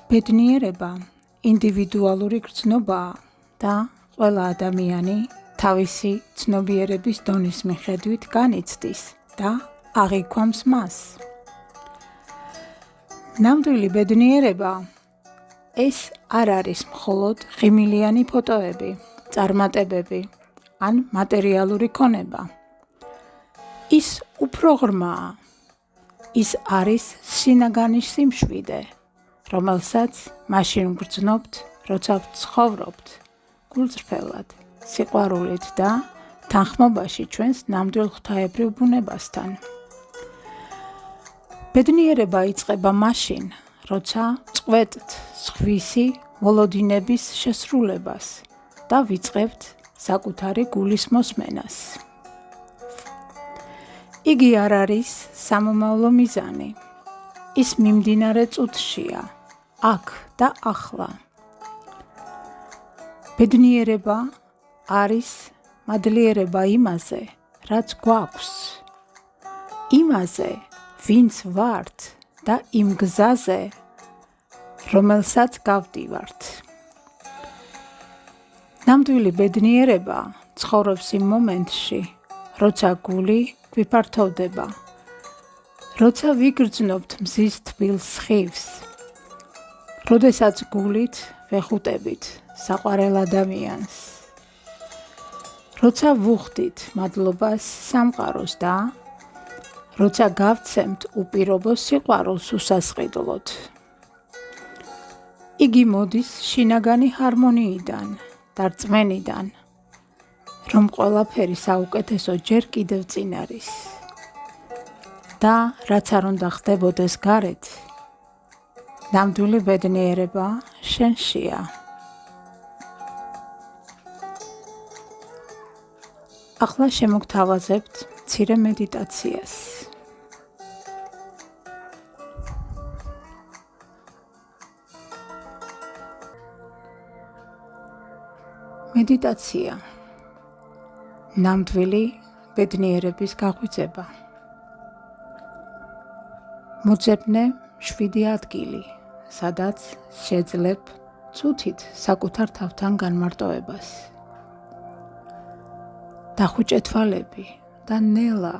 ბედნიერება ინდივიდუალური გრძნობაა და ყველა ადამიანი თავისი ცნობიერების დონის მიხედვით განიცდის და აღიქვამს მას. ნამდვილი ბედნიერება ეს არ არის მხოლოდ ღიმილიანი ფოტოები, წარმატებები ან მატერიალური ქონება. ის უფრო ღრმაა. ის არის შინაგანის სიმშვიდე, რომელსაც მაშინ ვგრძნობთ, როცა ვცხოვრობთ გულწრფელად, სიყვარულით და თანხმობაში ჩვენს ნამდვილ ღვთაებრივ ბუნებასთან. ბედნიერება იწყება მაშინ, როცა წყვეტთ სხვისი მოლოდინების შესრულებას და ვიწყებთ საკუთარი გულის მოსმენას. იგი არ არის სამომავლო მიზანი. ის მიმდინარე წუთშია, აქ და ახლა. ბედნიერება არის მადლიერება იმაზე, რაც გვაქვს, იმაზე, ვინც ვართ და იმ გზაზე, რომელსაც გავდივართ. ნამდვილი ბედნიერება ცხოვრობს იმ მომენტში, როცა გული გვიფართოვდება, როცა ვიგრძნობთ მზის თბილ სხივს, როდესაც გულით ვეხუტებით საყვარელ ადამიანს, როცა ვუხდით მადლობას სამყაროს და როცა გავცემთ უპირობო სიყვარულს უსასყიდლოდ. იგი მოდის შინაგანი ჰარმონიიდან და რწმენიდან, რომ ყველაფერი საუკეთესო ჯერ კიდევ წინ არის და რაც არ უნდა ხდებოდეს გარეთ, ნამდვილი ბედნიერება შენშია. ახლა შემოგთავაზებთ მცირე მედიტაციას. მედიტაცია. ნამდვილი ბედნიერების გაღვიძება. მოძებნე 7 ადგილი, სადაც შეძლებ წუთით საკუთარ თავთან განმარტოებას. დახუჭე თვალები და ნელა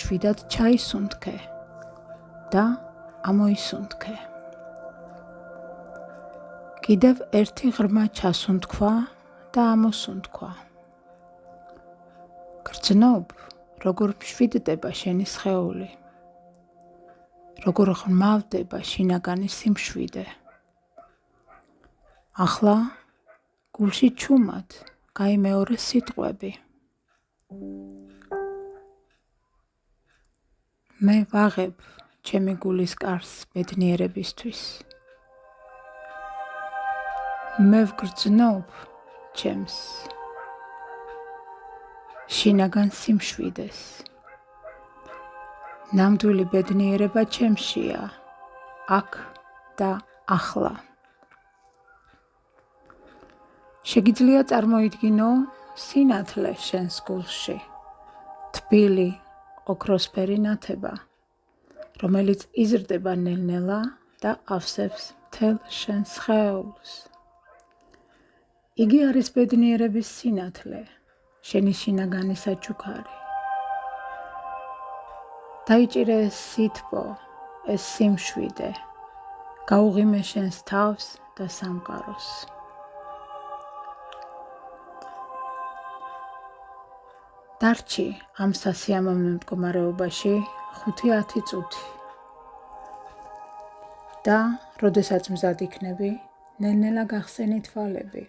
7-ად ჩაისუნთქე და ამოისუნთქე. კიდევ ერთი ღრმა ჩასუნთქვა და ამოსუნთქვა. გრძნობ, როგორ მშვიდდება შენი სხეული, როგორ ღრმავდება შინაგანი სიმშვიდე. ახლა გულში ჩუმად გაიმეორე სიტყვები. მე ვაღებ ჩემი გულის კარს ბედნიერებისთვის. მე ვგრძნობ ჩემს შინაგან სიმშვიდეს. ნამდვილი ბედნიერება ჩემშია, აქ და ახლა. შეგიძლია წარმოიდგინო სინათლე შენს გულში, თბილი, ოქროსფერი ნათება, რომელიც იზრდება ნელ-ნელა და ავსებს მთელ შენს სხეულს. იგი არის ბედნიერების სინათლე, შენი შინაგანი საჩუქარი. დაიჭირე ეს სითბო, ეს სიმშვიდე, გაუღიმე შენს თავს და სამყაროს. დარჩი ამ სასიამოვნო მდგომარეობაში 5-10 წუთი და როდესაც მზად იქნები, ნელ-ნელა გახსენი თვალები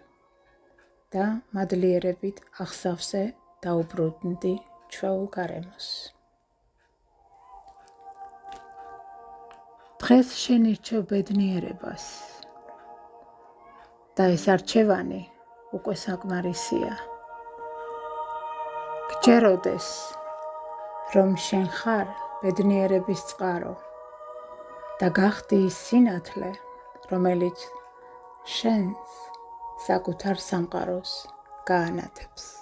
და მადლიერებით აღსავსე დაუბრუნდი ჩვეულ გარემოს. დღეს შენ ირჩევ ბედნიერებას და ეს არჩევანი უკვე საკმარისია. გჯეროდეს, რომ შენ ხარ ბედნიერების წყარო და გახდი ის სინათლე, რომელიც შენს საკუთარ სამყაროს გაანათებს.